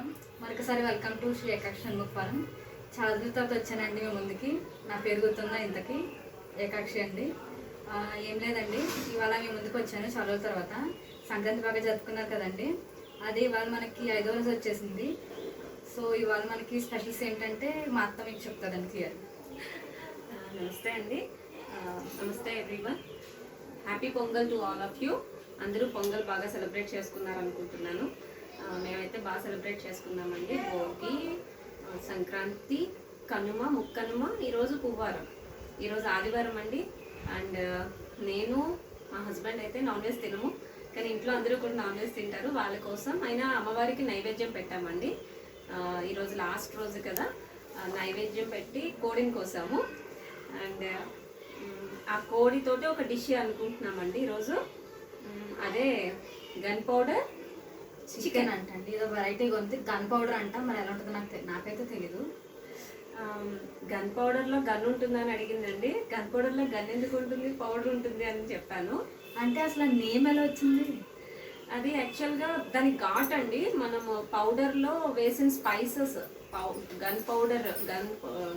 నమస్కారం. మరొకసారి welcome to Shri ఏకాక్షి షణ్ముఖపాలెం. చాలా రోజుల తర్వాత వచ్చానండి మీ ముందుకి. నా పేరు గుర్తుందా ఇంతకి? ఏకాక్షి అండి. ఏం లేదండి, ఇవాళ మీ ముందుకు వచ్చాను చాలా రోజుల తర్వాత. సంక్రాంతి బాగా జరుపుకున్నారు కదండి, అది ఇవాళ మనకి 5వ రోజు వచ్చేసింది. సో ఇవాళ మనకి స్పెషల్స్ ఏంటంటే మా అత్త మీకు చెప్తుందండి క్లియర్. నమస్తే అండి. నమస్తే everyone. Happy pongal to all of you. అందరూ పొంగల్ బాగా సెలబ్రేట్ చేసుకున్నారనుకుంటున్నాను. మేమైతే బాగా సెలబ్రేట్ చేసుకున్నామండి. భోగి, సంక్రాంతి, కనుమ, ముక్కనుమ, ఈరోజు పువ్వారం, ఈరోజు ఆదివారం అండి. అండ్ నేను మా హస్బెండ్ అయితే నాన్ వెజ్ తినము, కానీ ఇంట్లో అందరూ కూడా నాన్ వెజ్ తింటారు. వాళ్ళ కోసం అయినా అమ్మవారికి నైవేద్యం పెట్టామండి. ఈరోజు లాస్ట్ రోజు కదా, నైవేద్యం పెట్టి కోడిని కోసాము. అండ్ ఆ కోడితోటి ఒక డిష్ అనుకుంటున్నామండి ఈరోజు. అదే గన్ పౌడర్ చికెన్ అంటండి. ఇదో వెరైటీగా ఉంది, గన్ పౌడర్ అంట. మరి ఎలా ఉంటుందో నాకైతే తెలీదు. గన్ పౌడర్లో గన్ ఉంటుందని అడిగిందండి. గన్ పౌడర్లో గన్ ఎందుకు ఉంటుంది, పౌడర్ ఉంటుంది అని చెప్పాను. అంటే అసలు నేమ్ ఎలా వచ్చింది? అది యాక్చువల్గా దాని ఘాట్ అండి. మనము పౌడర్లో వేసిన స్పైసెస్, గన్ పౌడర్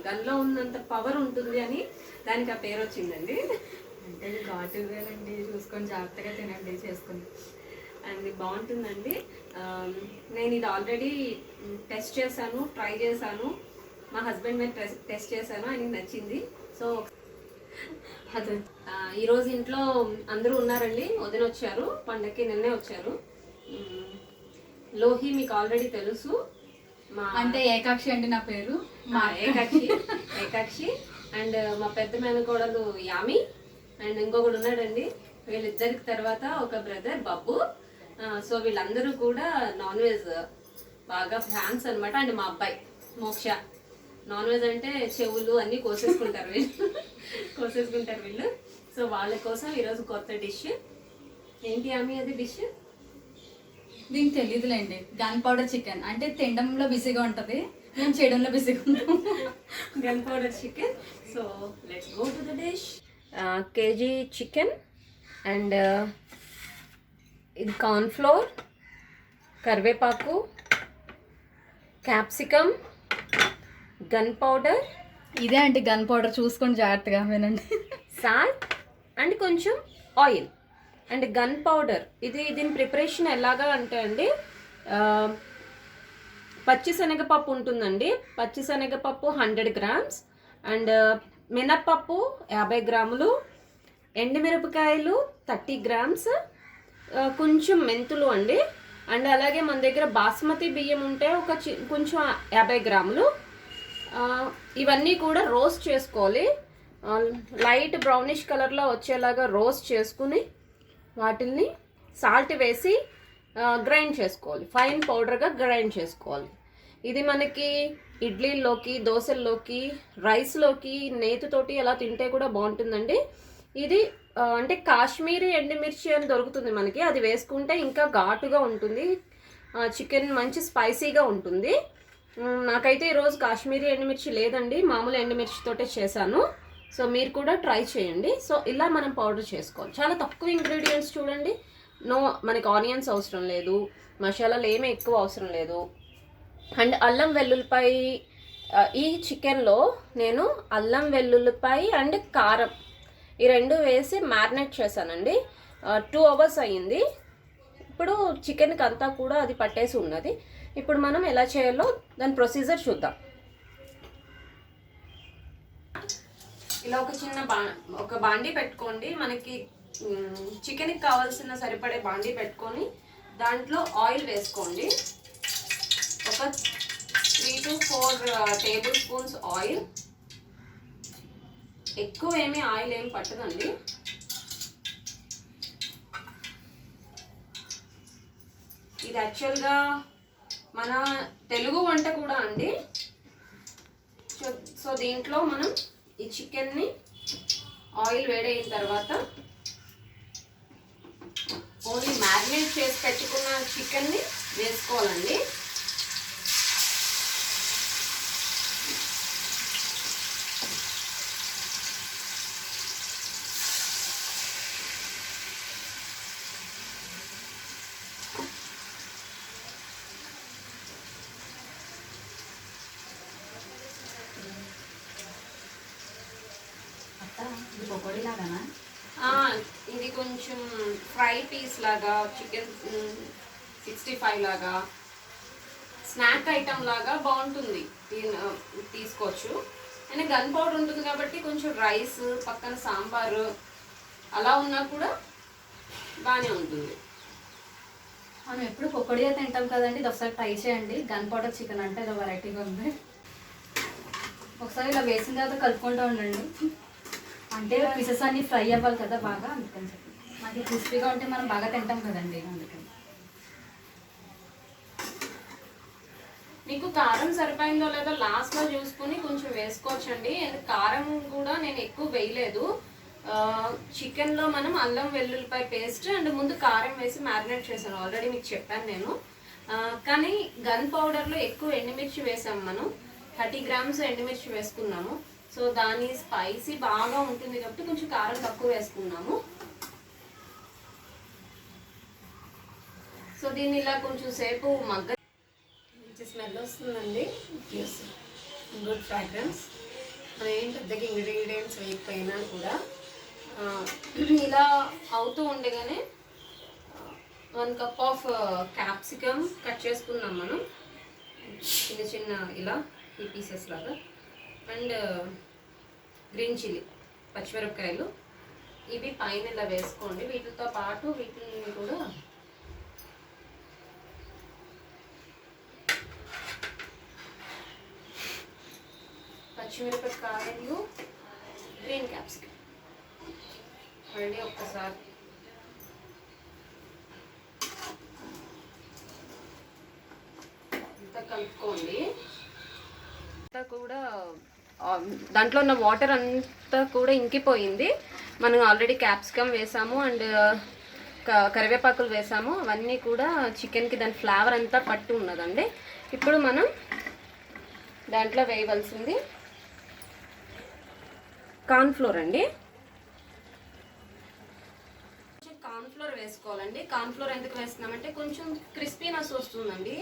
గన్లో ఉన్నంత పవర్ ఉంటుంది అని దానికి ఆ పేరు వచ్చిందండి. అంటే ఘాటు వేలండి, చూసుకొని జాగ్రత్తగా తినండి చేసుకొని. అండ్ బాగుంటుందండి. నేను ఇది ఆల్రెడీ టెస్ట్ చేశాను, ట్రై చేశాను. మా హస్బెండ్ మీద టెస్ట్ చేశాను, ఆయనకి నచ్చింది. సో అదే ఈరోజు ఇంట్లో అందరూ ఉన్నారండి. వదిన వచ్చారు, పండగకి నిన్నే వచ్చారు. లోహి మీకు ఆల్రెడీ తెలుసు. మా అంటే ఏకాక్షి అండి నా పేరు. మా ఏకాక్షి అండ్ మా పెద్ద మేనకోడలు యామి అండ్ ఇంకొకడు ఉన్నాడండి. వీళ్ళిద్దరికి తర్వాత ఒక బ్రదర్ బబ్బు. సో వీళ్ళందరూ కూడా నాన్ వెజ్ బాగా ఫ్యాన్స్ అనమాట. అండ్ మా అబ్బాయి మోక్ష నాన్ వెజ్ అంటే చెవులు అన్నీ కోసేసుకుంటారు వీళ్ళు. సో వాళ్ళ కోసం ఈరోజు కొత్త డిష్. ఏంటి ఆమె అది డిష్? దీనికి తెలియదులేండి. గన్ పౌడర్ చికెన్ అంటే తినడంలో బిజీగా ఉంటుంది, మేము చేయడంలో బిజీగా ఉంటాం. Gun powder chicken. So let's go to the dish. KG chicken and ఇది కార్న్ఫ్లోర్, కరివేపాకు, క్యాప్సికమ్, గన్ పౌడర్. ఇదే అండి గన్ పౌడర్, చూసుకొని జాగ్రత్తగా వినండి. సాల్ట్ అండ్ కొంచెం ఆయిల్ అండ్ గన్ పౌడర్. దీని ప్రిపరేషన్ ఎలాగా అంటే అండి, పచ్చిశనగపప్పు ఉంటుందండి. పచ్చిశనగపప్పు 100 grams అండ్ మినప్పప్పు 50 grams, ఎండుమిరపకాయలు 30 grams, కొంచెం మెంతులు అండి. అండ్ అలాగే మన దగ్గర బాస్మతి బియ్యం ఉంటే కొంచెం 50 grams. ఇవన్నీ కూడా రోస్ట్ చేసుకోవాలి. లైట్ బ్రౌనిష్ కలర్లో వచ్చేలాగా రోస్ట్ చేసుకుని వాటిల్ని సాల్ట్ వేసి గ్రైండ్ చేసుకోవాలి, ఫైన్ పౌడర్గా గ్రైండ్ చేసుకోవాలి. ఇది మనకి ఇడ్లీల్లోకి, దోశల్లోకి, రైస్లోకి నేతితోటి అలా తింటే కూడా బాగుంటుందండి. ఇది అంటే కాశ్మీరీ ఎండుమిర్చి అని దొరుకుతుంది మనకి, అది వేసుకుంటే ఇంకా ఘాటుగా ఉంటుంది. చికెన్ మంచి స్పైసీగా ఉంటుంది. నాకైతే ఈరోజు కాశ్మీరీ ఎండుమిర్చి లేదండి, మామూలు ఎండుమిర్చితోటే చేశాను. సో మీరు కూడా ట్రై చేయండి. సో ఇలా మనం పౌడర్ చేసుకోవాలి. చాలా తక్కువ ఇంగ్రీడియంట్స్ చూడండి. మనకి ఆనియన్స్ అవసరం లేదు, మసాలాలు ఏమీ ఎక్కువ అవసరం లేదు. అండ్ అల్లం వెల్లుల్లిపాయ, ఈ చికెన్లో నేను అల్లం వెల్లుల్లిపాయ అండ్ కారం ఈ రెండు వేసి మ్యారినేట్ చేశానండి. 2 hours అయ్యింది. ఇప్పుడు చికెన్కి అంతా కూడా అది పట్టేసి ఉన్నది. ఇప్పుడు మనం ఎలా చేయాలో దాని ప్రొసీజర్ చూద్దాం. ఇలా ఒక బాండీ పెట్టుకోండి. మనకి చికెన్కి కావాల్సిన సరిపడే బాండీ పెట్టుకొని దాంట్లో ఆయిల్ వేసుకోండి. ఒక 3 to 4 tablespoons ఆయిల్. ఎక్కువ ఆయిల్ ఏమి పట్టదండి. ఇది యాక్చువల్గా మన తెలుగు వంట కూడా అండి. సో దీంట్లో మనం ఈ చికెన్ని ఆయిల్ వేడైన తర్వాత ఓన్లీ మ్యారినేట్ చేసి పెట్టుకున్న చికెన్ని వేసుకోవాలండి. లాగానా? ఆ, ఇది కొంచెం ఫ్రై పీస్ లాగా, చికెన్ 65 లాగా, స్నాక్ ఐటమ్ లాగా బాగుంటుంది. తీసుకోవచ్చు. అయినా గన్ పౌడర్ ఉంటుంది కాబట్టి కొంచెం రైస్ పక్కన సాంబారు అలా ఉన్నా కూడా బాగానే ఉంటుంది. మనం ఎప్పుడు పకోడియా తింటాం కదండి, ఇది ఒకసారి ట్రై చేయండి. గన్ పౌడర్ చికెన్ అంటే ఏదో వెరైటీగా ఉంది. ఒకసారి ఇలా వేసిన తర్వాత కలుపుకుంటూ ఉండండి. అంటే పీసెస్ అన్ని ఫ్రై అవ్వాలి కదా బాగా, అందుకని చెప్పి. మనకి క్రిస్పీగా ఉంటే మనం బాగా తింటాం కదండి, అందుకని. మీకు కారం సరిపోయిందో లేదో లాస్ట్లో చూసుకుని కొంచెం వేసుకోవచ్చండి. కారం కూడా నేను ఎక్కువ వేయలేదు. చికెన్లో మనం అల్లం వెల్లుల్లిపాయ పేస్ట్ అండ్ ముందు కారం వేసి మ్యారినేట్ చేశాను, ఆల్రెడీ మీకు చెప్పాను నేను. కానీ గన్ పౌడర్లో ఎక్కువ ఎండుమిర్చి వేసాము మనం, 30 గ్రామ్స్ ఎండుమిర్చి వేసుకున్నాము. సో దాని స్పైసీ బాగా ఉంటుంది కాబట్టి కొంచెం కారం తక్కువ వేసుకున్నాము. సో దీన్ని ఇలా కొంచెం సేపు మంచి స్మెల్ వస్తుందండి. Good fragrance. మనం ఏం పెద్దగా ఇంగ్రీడియంట్స్ వేయకపోయినా కూడా ఇలా అవుతూ ఉండగానే 1 కప్ ఆఫ్ క్యాప్సికమ్ కట్ చేసుకున్నాం మనం, చిన్న చిన్న ఇలా ఈ పీసెస్ లాగా. అండ్ గ్రీన్ చిల్లీ, పచ్చిమిరపకాయలు, ఇవి పైన ఇలా వేసుకోండి. వీటితో పాటు వీటిని కూడా పచ్చిమిరపకాయలు, గ్రీన్ క్యాప్సికమ్ మళ్ళీ ఒక్కసారి అంతా కలుపుకోండి. అంతా కూడా దాంట్లో ఉన్న వాటర్ అంతా కూడా ఇంకిపోయింది. మనం ఆల్రెడీ క్యాప్సికమ్ వేసాము అండ్ కరివేపాకులు వేసాము. అవన్నీ కూడా చికెన్కి దాని ఫ్లేవర్ అంతా పట్టు ఉన్నదండి. ఇప్పుడు మనం దాంట్లో వేయవలసింది కార్న్ఫ్లోర్ అండి. కార్న్ఫ్లోర్ వేసుకోవాలండి. కార్న్ఫ్లోర్ ఎందుకు వేస్తున్నామంటే కొంచెం క్రిస్పీనెస్ వస్తుందండి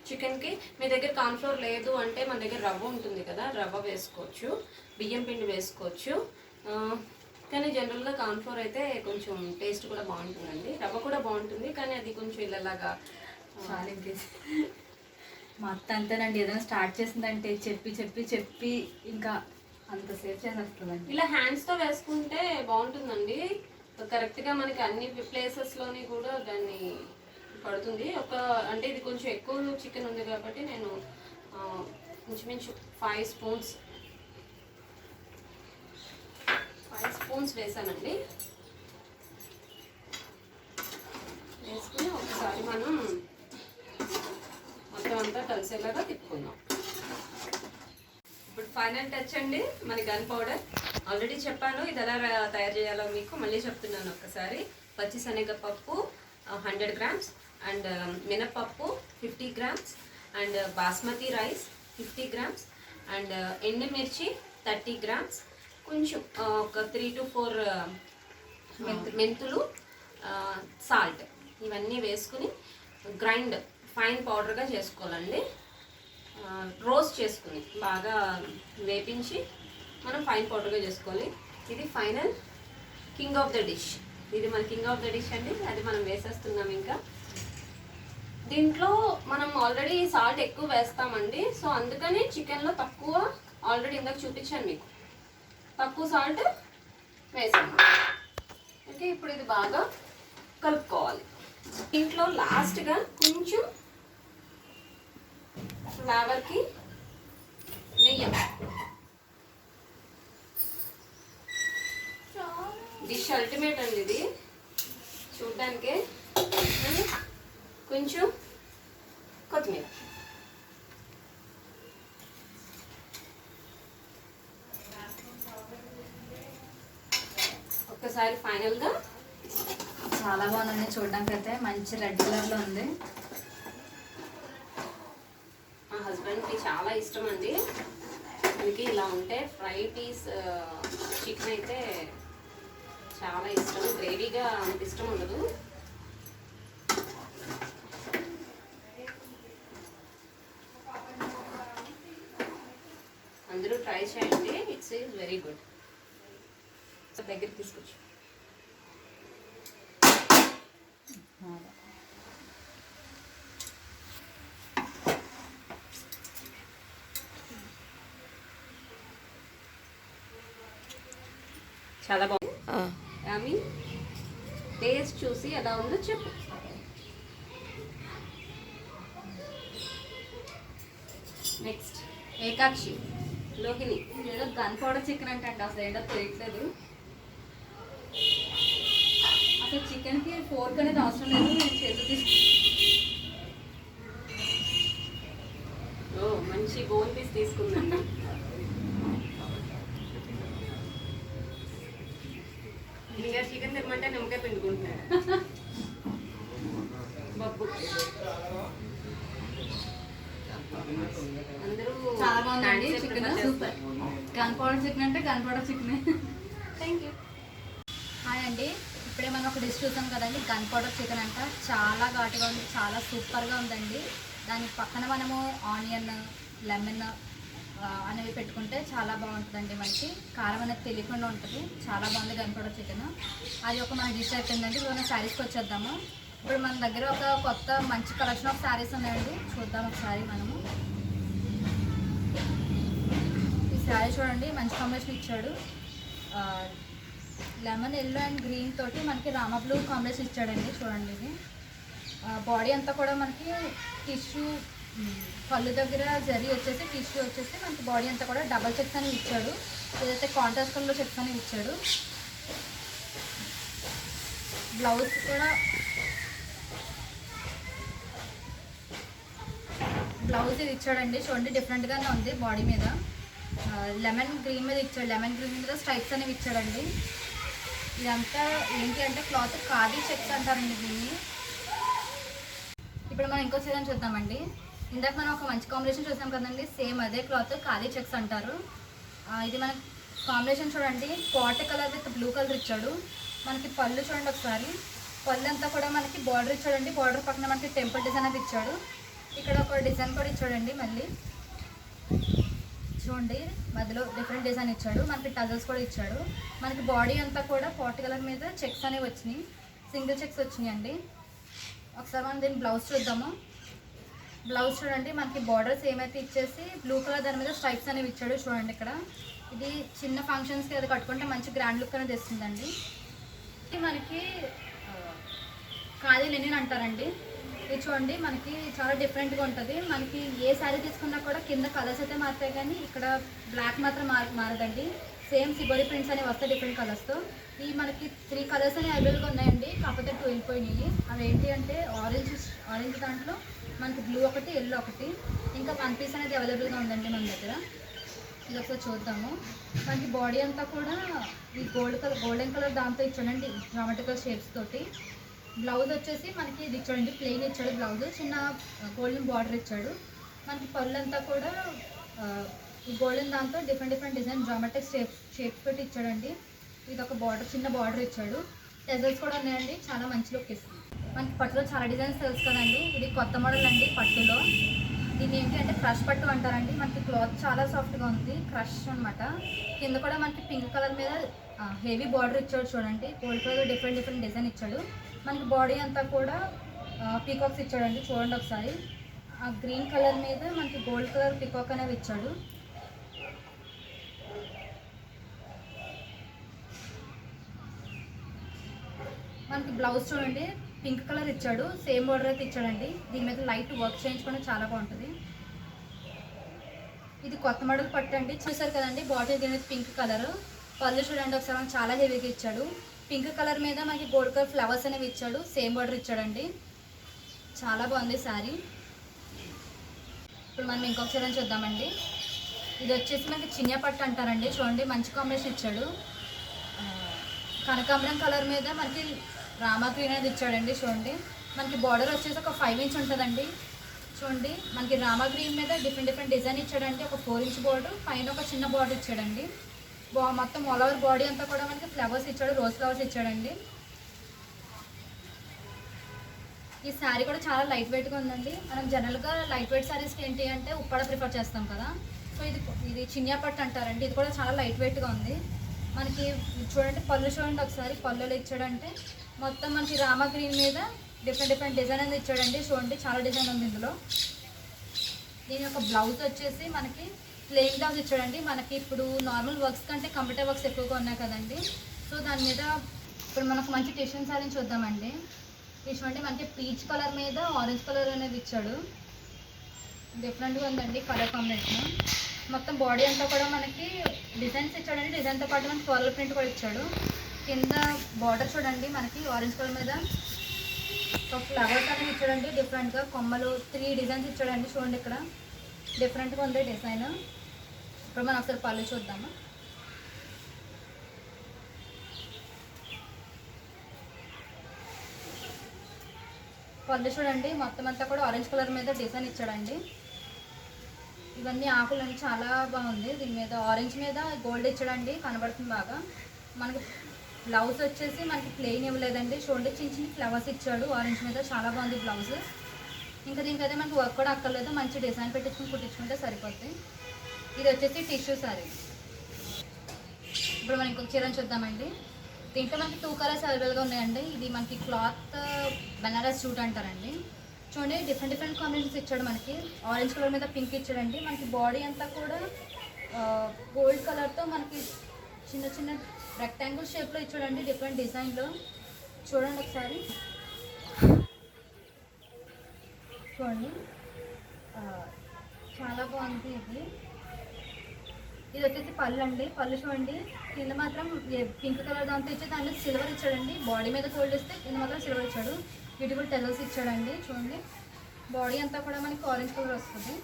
చికెన్కి. మీ దగ్గర కార్న్ఫ్లోర్ లేదు అంటే మన దగ్గర రవ్వ ఉంటుంది కదా, రవ్వ వేసుకోవచ్చు, బియ్యం పిండి వేసుకోవచ్చు. కానీ జనరల్గా కార్న్ఫ్లోర్ అయితే కొంచెం టేస్ట్ కూడా బాగుంటుందండి. రవ్వ కూడా బాగుంటుంది కానీ అది కొంచెం ఇలాగా చాలా మా అత్త అంతేనండి, ఏదైనా స్టార్ట్ చేసిందంటే చెప్పి చెప్పి చెప్పి ఇంకా అంతసేపు చేసేస్తుందండి. ఇలా హ్యాండ్స్తో వేసుకుంటే బాగుంటుందండి. కరెక్ట్గా మనకి అన్ని ప్లేసెస్లోని కూడా దాన్ని పడుతుంది. అంటే ఇది కొంచెం ఎక్కువ చికెన్ ఉంది కాబట్టి నేను ఇంచుమించు 5 స్పూన్స్ వేసానండి. వేసుకుని ఒకసారి మనం మొత్తం అంతా కలిసేలాగా తిప్పుకుందాం. ఇప్పుడు ఫైనల్ టచ్ అండి మన గన్ పౌడర్. ఆల్రెడీ చెప్పాను ఇది ఎలా తయారు చేయాలో మీకు, మళ్ళీ చెప్తున్నాను ఒక్కసారి. పచ్చిశనగపప్పు 100 గ్రామ్స్ అండ్ మినపప్పు 50 grams and basmati rice 50 grams and ఎండుమిర్చి 30 గ్రామ్స్, కొంచెం ఒక 3 to 4 మెంతులు, సాల్ట్, ఇవన్నీ వేసుకుని గ్రైండ్ ఫైన్ పౌడర్గా చేసుకోవాలండి. రోస్ట్ చేసుకుని బాగా వేపించి మనం ఫైన్ పౌడర్గా చేసుకోవాలి. ఇది final king of the dish. ఇది మన కింగ్ ఆఫ్ ద డిష్ అండి. అది మనం వేసేస్తున్నాం. ఇంకా దీంట్లో మనం ఆల్రెడీ సాల్ట్ ఎక్కువ వేస్తామండి. సో అందుకని చికెన్లో తక్కువ, ఆల్రెడీ ఇందాక చూపించాను మీకు, తక్కువ సాల్ట్ వేసాము. ఓకే, ఇప్పుడు ఇది బాగా కలుపుకోవాలి. దీంట్లో లాస్ట్గా కొంచెం ఫ్లేవర్కి నెయ్యి. డిష్ అల్టిమేట్ అండి ఇది చూడ్డానికి. కొంచెం కొత్తిమీర. ఒక్కసారి ఫైనల్గా చాలా బాగుందండి చూడడానికి. అయితే మంచి రెడ్ కలర్లో ఉంది. మా హస్బెండ్కి చాలా ఇష్టం అండి. అందుకే ఇలా ఉంటే ఫ్రై పీస్ చికెన్ అయితే చాలా ఇష్టం. గ్రేవీగా అంత ఇష్టం ఉండదు. అందరూ ట్రై చేయండి, ఇట్స్ వెరీ గుడ్. ఒకసారి దగ్గరికి తీసుకొచ్చు. చాలా బాగుంది. ఆమె టేస్ట్ చూసి ఎలా ఉందో చెప్పు. నెక్స్ట్ ఏకాక్షి లోహిని. ఏదో గన్ పౌడర్ చికెన్ అంటే అసలు ఏంటో తెలియట్లేదు. అసలు చికెన్కి ఫోర్క్ అనేది అవసరం లేదు, నేను చేతులు తీసుకు. ఓ మంచి బోన్ పీస్ తీసుకుందండి. ఇంకా చికెన్ తినమంటే నిమ్మకాయ పిండుకుంటున్నాడు బబ్బు. అందరూ చాలా బాగుందండి chicken, super. Gun powder chicken అంటే gun powder chicken. Thank you. Hi అండి, ఇప్పుడే మనం ఒక డిష్ చూసాం కదండి, గన్ పౌడర్ చికెన్ అంట. చాలా ఘాటుగా ఉంది, చాలా సూపర్గా ఉందండి. దాని పక్కన మనము ఆనియన్, లెమన్ అనేవి పెట్టుకుంటే చాలా బాగుంటుందండి. మనకి కారం అనేది తెలియకుండా ఉంటుంది. చాలా బాగుంది గన్ పౌడర్ చికెన్. అది ఒక మన డిష్ అయిపోయిందండి. ఇప్పుడు మనం శారీస్కి వచ్చేద్దాము. ఇప్పుడు మన దగ్గర ఒక కొత్త మంచి కలెక్షన్ ఆఫ్ శారీస్ ఉన్నాయండి, చూద్దాం ఒకసారి మనము. ఈ శారీ చూడండి, మంచి కాంబినేషన్ ఇచ్చాడు. లెమన్ ఎల్లో అండ్ గ్రీన్ తోటి మనకి రామా బ్లూ కాంబినేషన్ ఇచ్చాడండి. చూడండి ఇది బాడీ అంతా కూడా మనకి టిష్యూ, కళ్ళు దగ్గర జరీ వచ్చేసి టిష్యూ వచ్చేసి మనకి బాడీ అంతా కూడా డబల్ చెక్స్ అని ఇచ్చాడు. ఏదైతే కాంట్రాస్ట్ కలర్లో చెక్స్ అని ఇచ్చాడు. బ్లౌజ్ కూడా బ్లౌజ్ ఇది ఇచ్చాడండి. చూడండి డిఫరెంట్గానే ఉంది బాడీ మీద. లెమన్ గ్రీన్ మీద ఇచ్చాడు, లెమన్ గ్రీన్ మీద స్ట్రైప్స్ అనేవి ఇచ్చాడండి. ఇదంతా ఏంటి అంటే క్లాత్ ఖాదీ చెక్స్ అంటారండి దీన్ని. ఇప్పుడు మనం ఇంకో చీరని చూద్దామండి. ఇందాక మనం ఒక మంచి కాంబినేషన్ చూసాం కదండి, సేమ్ అదే క్లాత్ ఖాదీ చెక్స్ అంటారు. ఇది మన కాంబినేషన్ చూడండి, pot colour with blue colour ఇచ్చాడు. మనకి పళ్ళు చూడండి ఒకసారి, పళ్ళు అంతా కూడా మనకి బార్డర్ ఇచ్చాడండి. బార్డర్ పక్కన మనకి టెంపుల్ డిజైన్ అది ఇచ్చాడు. ఇక్కడ ఒక డిజైన్ కూడా ఇచ్చాడండి. మళ్ళీ చూడండి మధ్యలో డిఫరెంట్ డిజైన్ ఇచ్చాడు. మనకి టజల్స్ కూడా ఇచ్చాడు. మనకి బాడీ అంతా కూడా పాట్ కలర్ మీద చెక్స్ అనేవి వచ్చినాయి, సింగిల్ చెక్స్ వచ్చినాయి అండి. ఒకసారి మనం దీని బ్లౌజ్ చూద్దాము. బ్లౌజ్ చూడండి, మనకి బార్డర్స్ ఏమైతే ఇచ్చేసి బ్లూ కలర్ దాని మీద స్ట్రైప్స్ అనేవి ఇచ్చాడు. చూడండి ఇక్కడ ఇది చిన్న ఫంక్షన్స్కి అది కట్టుకుంటే మంచి గ్రాండ్ లుక్ అనేది ఇస్తుందండి. మనకి ఖాదీ లెనిన్ అంటారండి. ఇది చూడండి మనకి చాలా డిఫరెంట్గా ఉంటుంది. మనకి ఏ శారీ తీసుకున్నా కూడా కింద కలర్స్ అయితే మారుతాయి, కానీ ఇక్కడ బ్లాక్ మాత్రం మారదండి. సేమ్ సిబోరి ప్రింట్స్ అనేవి వస్తాయి డిఫరెంట్ కలర్స్తో. ఈ మనకి 3 కలర్స్ అనేవి అవైలబుల్గా ఉన్నాయండి, కాకపోతే 2 వెళ్ళిపోయినాయి. అవి ఏంటి అంటే ఆరెంజ్ దాంట్లో మనకి బ్లూ ఒకటి, ఎల్లో ఒకటి, ఇంకా 1 పీస్ అనేది అవైలబుల్గా ఉందండి మన దగ్గర. ఇది ఒకసారి చూద్దాము. మనకి బాడీ అంతా కూడా ఈ గోల్డెన్ కలర్ దాంతో ఇచ్చాడండి, జామెట్రికల్ షేప్స్ తోటి. బ్లౌజ్ వచ్చేసి మనకి ఇది ఇచ్చాడండి, ప్లెయిన్ ఇచ్చాడు బ్లౌజ్, చిన్న గోల్డెన్ బార్డర్ ఇచ్చాడు. మనకి పళ్ళు అంతా కూడా ఈ గోల్డెన్ దాంతో డిఫరెంట్ డిజైన్ జామెట్రిక్ షేప్స్ పెట్టి ఇచ్చాడండి. ఇది ఒక బార్డర్, చిన్న బార్డర్ ఇచ్చాడు. టెజల్స్ కూడా ఉన్నాయండి, చాలా మంచి లుక్ ఇస్తుంది. మనకి పట్టులో చాలా డిజైన్స్ తెలుసు కదండి. ఇది కొత్త మోడల్ అండి పట్టులో. దీన్ని ఏంటి అంటే క్రష్ పట్టు అంటారండి. మనకి క్లాత్ చాలా సాఫ్ట్గా ఉంది, క్రష్ అనమాట. కింద కూడా మనకి పింక్ కలర్ మీద హెవీ బార్డర్ ఇచ్చాడు. చూడండి గోల్డ్ కలర్ డిఫరెంట్ డిజైన్ ఇచ్చాడు. మనకి బాడీ అంతా కూడా పీకాక్స్ ఇచ్చాడండి. చూడండి ఒకసారి, ఆ గ్రీన్ కలర్ మీద మనకి గోల్డ్ కలర్ పీకాక్ అనేది ఇచ్చాడు. మనకి బ్లౌజ్ చూడండి పింక్ కలర్ ఇచ్చాడు, సేమ్ బార్డర్ అయితే ఇచ్చాడండి. దీని మీద లైట్ వర్క్ చేయించుకోవడం చాలా బాగుంటుంది. ఇది కొత్త మోడల్ పట్టు అండి. చూసారు కదండి బాటిల్ దీని మీద పింక్ కలర్. పళ్ళు చూడండి ఒకసారి, మనకి చాలా హెవీగా ఇచ్చాడు. పింక్ కలర్ మీద మనకి గోల్డ్ కలర్ ఫ్లవర్స్ అనేవి ఇచ్చాడు, సేమ్ బార్డర్ ఇచ్చాడండి. చాలా బాగుంది శారీ. ఇప్పుడు మనం ఇంకొక చీరని చూద్దామండి. ఇది వచ్చేసి మనకి చిన్న పట్టు అంటారండి. చూడండి మంచి కాంబినేషన్ ఇచ్చాడు. కనకాంబరం కలర్ మీద మనకి రామా గ్రీన్ అనేది ఇచ్చాడండి. చూడండి మనకి బార్డర్ వచ్చేసి ఒక 5 ఇంచ్ ఉంటుందండి. చూడండి మనకి రామా గ్రీన్ మీద డిఫరెంట్ డిజైన్ ఇచ్చాడండి. ఒక 4 ఇంచ్ బార్డర్, పైన ఒక చిన్న బార్డర్ ఇచ్చాడండి. మొత్తం ఆల్ ఓవర్ బాడీ అంతా కూడా మనకి ఫ్లవర్స్ ఇచ్చాడు, రోజ్ ఫ్లవర్స్ ఇచ్చాడండి. ఈ శారీ కూడా చాలా లైట్ వెయిట్గా ఉందండి. మనం జనరల్గా లైట్ వెయిట్ శారీస్కి ఏంటి అంటే ఉప్పాడ ప్రిఫర్ చేస్తాం కదా. సో ఇది చినియా పట్టు అంటారండి. ఇది కూడా చాలా లైట్ వెయిట్గా ఉంది. మనకి చూడండి పళ్ళు చూడండి ఒకసారి పళ్ళులో ఇచ్చాడంటే మొత్తం మనకి రామా గ్రీన్ మీద డిఫరెంట్ డిజైన్ అనేది ఇచ్చాడండి. చూడండి చాలా డిజైన్ ఉంది ఇందులో. దీని యొక్క బ్లౌజ్ వచ్చేసి మనకి ప్లెయిన్ బ్లౌజ్ ఇచ్చాడండి. మనకి ఇప్పుడు నార్మల్ వర్క్స్ కంటే కంప్యూటర్ వర్క్స్ ఎక్కువగా ఉన్నాయి కదండి. సో దాని మీద ఇప్పుడు మనకు మంచి టిష్యూ శారీ చూద్దామండి. చూడండి మనకి పీచ్ కలర్ మీద ఆరెంజ్ కలర్ అనేది ఇచ్చాడు. డిఫరెంట్గా ఉందండి కలర్ కాంబినేషన్. మొత్తం బాడీ అంతా కూడా మనకి డిజైన్స్ ఇచ్చాడండి. డిజైన్తో పాటు మనకి ఫ్లోరల్ ప్రింట్ కూడా ఇచ్చాడు. కింద బార్డర్ చూడండి మనకి ఆరెంజ్ కలర్ మీద ఒక ఫ్లవర్స్ అనేది ఇచ్చాడండి. డిఫరెంట్గా కొమ్మలు 3 డిజైన్స్ ఇచ్చాడండి. చూడండి ఇక్కడ డిఫరెంట్గా ఉంది డిజైన్. ఇప్పుడు మనం ఒకసారి పళ్ళు చూద్దాము. పళ్ళు చూడండి మొత్తం అంతా కూడా ఆరెంజ్ కలర్ మీద డిజైన్ ఇచ్చాడండి. ఇవన్నీ ఆకులన్నీ చాలా బాగుంది. దీని మీద ఆరెంజ్ మీద గోల్డ్ ఇచ్చాడండి, కనబడుతుంది బాగా. మనకి బ్లౌజ్ వచ్చేసి మనకి ప్లెయిన్ ఇవ్వలేదండి. చూడండి చిన్న ఫ్లవర్స్ ఇచ్చాడు ఆరెంజ్ మీద, చాలా బాగుంది బ్లౌజ్. ఇంకా దీనికైతే మనకి వర్క్ కూడా అక్కర్లేదు, మంచి డిజైన్ పెట్టించుకుని కుట్టించుకుంటే సరిపోద్ది. ఇది వచ్చేసి టిష్యూ సారీ. ఇప్పుడు మనం ఇంకొక చీరను చూద్దామండి. దీంట్లో మనకి 2 కలర్స్ అవైలబుల్గా ఉన్నాయండి. ఇది మనకి క్లాత్ బనారస్ సూట్ అంటారండి. చూడండి డిఫరెంట్ కాంబినేషన్స్ ఇచ్చాడు. మనకి ఆరెంజ్ కలర్ మీద పింక్ ఇచ్చాడండి. మనకి బాడీ అంతా కూడా గోల్డ్ కలర్తో మనకి చిన్న రెక్టాంగిల్ షేప్లో ఇచ్చాడండి, డిఫరెంట్ డిజైన్లో. చూడండి ఒకసారి చూడండి చాలా బాగుంది. ఇది వచ్చేసి పళ్ళు అండి. పళ్ళు చూడండి కింద మాత్రం పింక్ కలర్ దాంతో ఇచ్చి దాంట్లో సిల్వర్ ఇచ్చాడండి. బాడీ మీద గోల్డ్ ఇస్తే కింద మాత్రం సిల్వర్ ఇచ్చాడు. బ్యూటిఫుల్ టెజల్స్ ఇచ్చాడండి. చూడండి బాడీ అంతా కూడా మనకి ఆరెంజ్ కలర్ వస్తుంది.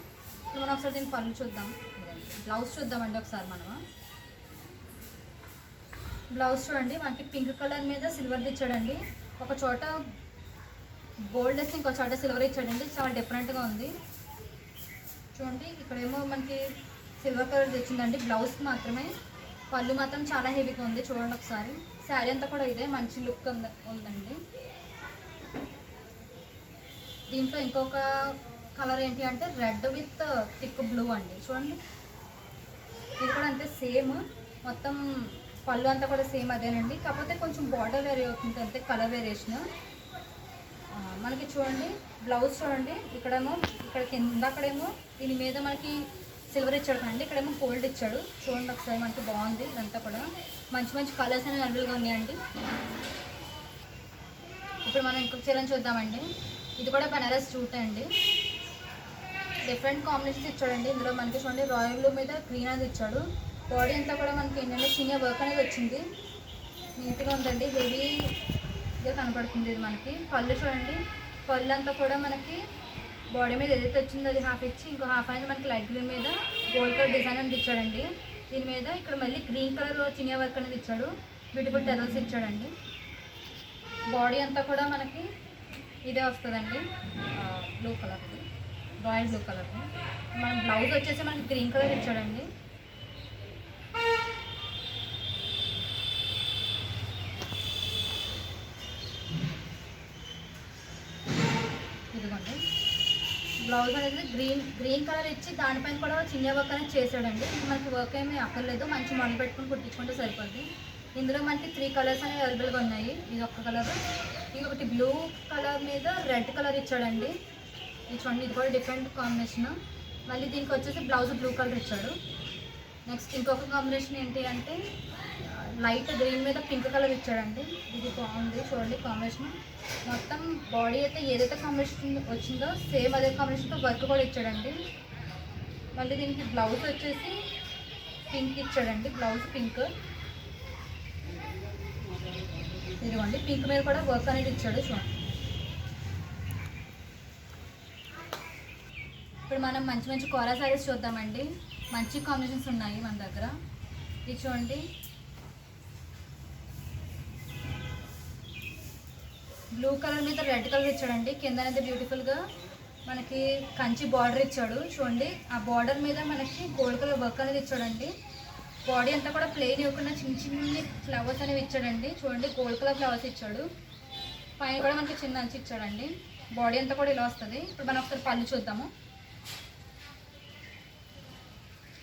ఇప్పుడు మనం ఒకసారి దీని పళ్ళు చూద్దాం. బ్లౌజ్ చూద్దామండి ఒకసారి మనం. బ్లౌజ్ చూడండి మనకి పింక్ కలర్ మీద సిల్వర్ది ఇచ్చాడండి. ఒక చోట గోల్డ్ వేస్తే ఇంకో చోట సిల్వర్ ఇచ్చాడండి. చాలా డిఫరెంట్గా ఉంది. చూడండి ఇక్కడేమో మనకి సిల్వర్ కలర్ తెచ్చిందండి బ్లౌజ్ మాత్రమే. పళ్ళు మాత్రం చాలా హెవీగా ఉంది. చూడండి ఒకసారి శారీ అంతా కూడా ఇదే మంచి లుక్ ఉందండి. దీంట్లో ఇంకొక కలర్ ఏంటి అంటే రెడ్ విత్ థిక్ బ్లూ అండి. చూడండి ఇది కూడా అంతే సేమ్, మొత్తం పళ్ళు అంతా కూడా సేమ్ అదేనండి. కాకపోతే కొంచెం బార్డర్ వేరే అవుతుంది అంతే, కలర్ వేరియేషన్. మనకి చూడండి బ్లౌజ్ చూడండి ఇక్కడేమో ఇక్కడ కింద అక్కడేమో దీని మీద మనకి సిల్వర్ ఇచ్చాడు కదండి, ఇక్కడేమో గోల్డ్ ఇచ్చాడు. చూడండి ఒకసారి మనకి బాగుంది. ఇదంతా కూడా మంచి కలర్స్ అనేవి అవైలబుల్గా ఉన్నాయండి. ఇప్పుడు మనం ఇంకొక చీరను చూద్దామండి. ఇది కూడా బనారస్ సూట్ అండి. డిఫరెంట్ కాంబినేషన్స్ ఇచ్చాడండి. ఇందులో మనకి చూడండి రాయల్ బ్లూ మీద గ్రీన్ అనేది ఇచ్చాడు. బాడీ అంతా కూడా మనకి ఏంటంటే చిన్న వర్క్ అనేది వచ్చింది. నీట్గా ఉందండి, హెవీగా కనపడుతుంది. ఇది మనకి పళ్ళు చూడండి, పళ్ళు అంతా కూడా మనకి బాడీ మీద ఏదైతే వచ్చిందో అది హాఫ్ ఇచ్చి ఇంకో హాఫ్ అనేది మనకి లైట్ గ్రీన్ మీద గోల్డ్ కలర్ డిజైన్ అనేది ఇచ్చాడండి. దీని మీద ఇక్కడ మళ్ళీ గ్రీన్ కలర్ చిన్న వర్క్ అనేది ఇచ్చాడు. బ్యూటిఫుల్ టెరల్స్ ఇచ్చాడండి. బాడీ అంతా కూడా మనకి ఇదే వస్తుందండి, blue colour, royal blue colour. మన బ్లౌజ్ వచ్చేసి మనకి గ్రీన్ కలర్ ఇచ్చాడండి. ఇదిగోండి బ్లౌజ్ అనేది గ్రీన్ కలర్ ఇచ్చి దానిపైన కూడా చిన్న వర్క్ అనేది చేశాడండి. మనకి వర్క్ ఏమీ అక్కర్లేదు, మంచి మొదలు పెట్టుకుని కుట్టించుకుంటే సరిపోద్ది. ఇందులో మనకి 3 కలర్స్ అనేవి అవైలబుల్గా ఉన్నాయి. ఇది ఒక కలర్, ఇది ఒకటి బ్లూ కలర్ మీద రెడ్ కలర్ ఇచ్చాడండి. ఇది చూడండి ఇది కూడా డిఫరెంట్ కాంబినేషన్. మళ్ళీ దీనికి వచ్చేసి బ్లౌజ్ బ్లూ కలర్ ఇచ్చాడు. నెక్స్ట్ ఇంకొక కాంబినేషన్ ఏంటి అంటే లైట్ గ్రీన్ మీద పింక్ కలర్ ఇచ్చాడండి. ఇది బాగుంది చూడండి కాంబినేషన్. మొత్తం బాడీ అయితే ఏదైతే కాంబినేషన్ వచ్చిందో సేమ్ అదే కాంబినేషన్తో వర్క్ కూడా ఇచ్చాడండి. మళ్ళీ దీనికి బ్లౌజ్ వచ్చేసి పింక్ ఇచ్చాడండి, బ్లౌజ్ పింక్. ఇదిగోండి పింక్ మీద కూడా వర్క్ అనేది ఇచ్చాడు. చూడండి ఇప్పుడు మనం మంచి కోరా సారీస్ చూద్దామండి. మంచి కాంబినేషన్స్ ఉన్నాయి మన దగ్గర. ఇది చూడండి బ్లూ కలర్ మీద రెడ్ కలర్ ఇచ్చాడండి. కింద అనేది బ్యూటిఫుల్గా మనకి కంచి బార్డర్ ఇచ్చాడు. చూడండి ఆ బార్డర్ మీద మనకి గోల్డ్ కలర్ వర్క్ అనేది ఇచ్చాడండి. బాడీ అంతా కూడా ప్లెయిన్ ఇవ్వకుండా చిన్న ఫ్లవర్స్ అనేవి ఇచ్చాడండి. చూడండి గోల్డ్ కలర్ ఫ్లవర్స్ ఇచ్చాడు. పైన కూడా మనకి చిన్న అంచి ఇచ్చాడండి. బాడీ అంతా కూడా ఇలా వస్తుంది. ఇప్పుడు మనం ఒకసారి పళ్ళు చూద్దాము.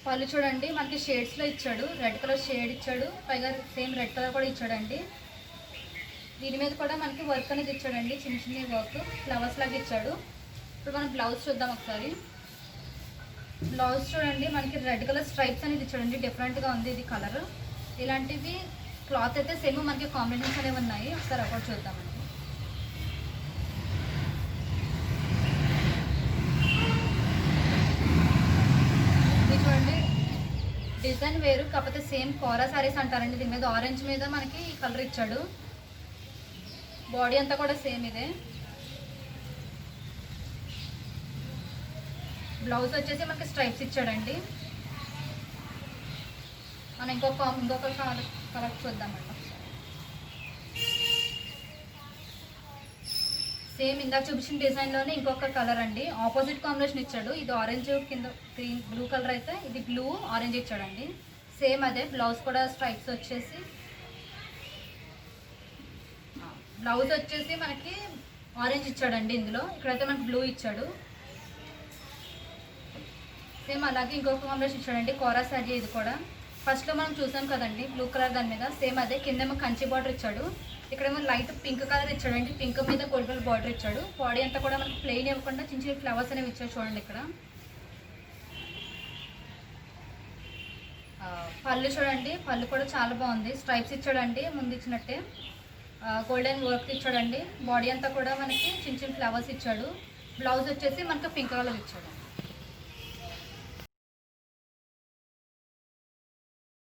పళ్ళు చూడండి మనకి షేడ్స్లో ఇచ్చాడు, రెడ్ కలర్ షేడ్ ఇచ్చాడు, పైగా సేమ్ రెడ్ కలర్ కూడా ఇచ్చాడండి. దీని మీద కూడా మనకి వర్క్ అనేది ఇచ్చాడండి, చిన్న చిన్న వర్క్ ఫ్లవర్స్ లాగా ఇచ్చాడు. ఇప్పుడు మనం బ్లౌజ్ చూద్దాం ఒకసారి. బ్లౌజ్ చూడండి మనకి రెడ్ కలర్ స్ట్రైప్స్ అనేది ఇచ్చాడండి, డిఫరెంట్గా ఉంది ఇది కలర్. ఇలాంటివి క్లాత్ అయితే సేమ్ మనకి కాంబినేషన్స్ అనేవి ఉన్నాయి, ఒకసారి అక్కడ చూద్దామండి. ఇది చూడండి డిజైన్ వేరు, కాకపోతే సేమ్ కోరా సారీస్ అంటారండి. దీని మీద ఆరెంజ్ మీద మనకి ఈ కలర్ ఇచ్చాడు. బాడీ అంతా కూడా సేమ్ ఇదే. బ్లౌజ్ వచ్చేసి మనకి స్ట్రైప్స్ ఇచ్చాడండి. మనం ఇంకొక కలర్ చూద్దామండి. సేమ్ ఇందాక చూపించిన డిజైన్లోనే ఇంకొక కలర్ అండి, ఆపోజిట్ కాంబినేషన్ ఇచ్చాడు. ఇది ఆరెంజ్ కింద గ్రీన్ బ్లూ కలర్ అయితే ఇది బ్లూ ఆరెంజ్ ఇచ్చాడండి. సేమ్ అదే బ్లౌజ్ కూడా స్ట్రైప్స్ వచ్చేసి, బ్లౌజ్ వచ్చేసి మనకి ఆరెంజ్ ఇచ్చాడండి. ఇందులో ఇక్కడైతే మనకి బ్లూ ఇచ్చాడు. సేమ్ అలాగే ఇంకొక కాంబినేషన్ ఇచ్చాడండి, కోరా శారీ. ఇది కూడా ఫస్ట్లో మనం చూసాం కదండి బ్లూ కలర్ దాని మీద, సేమ్ అదే. కిందేమో కంచి బార్డర్ ఇచ్చాడు, ఇక్కడేమో లైట్ పింక్ కలర్ ఇచ్చాడండి, పింక్ మీద గోల్డ్ కలర్ బార్డర్ ఇచ్చాడు. బాడీ అంతా కూడా మనకి ప్లెయిన్ ఇవ్వకుండా చిన్న చిన్న ఫ్లవర్స్ అనేవి ఇచ్చాడు చూడండి ఇక్కడ. పళ్ళు చూడండి, పళ్ళు కూడా చాలా బాగుంది, స్ట్రైప్స్ ఇచ్చాడండి ముందు ఇచ్చినట్టే. గోల్డెన్ వర్క్ ఇచ్చాడండి. బాడీ అంతా కూడా మనకి చిన్న చిన్న ఫ్లవర్స్ ఇచ్చాడు. బ్లౌజ్ వచ్చేసి మనకి పింక్ కలర్ ఇచ్చాడు.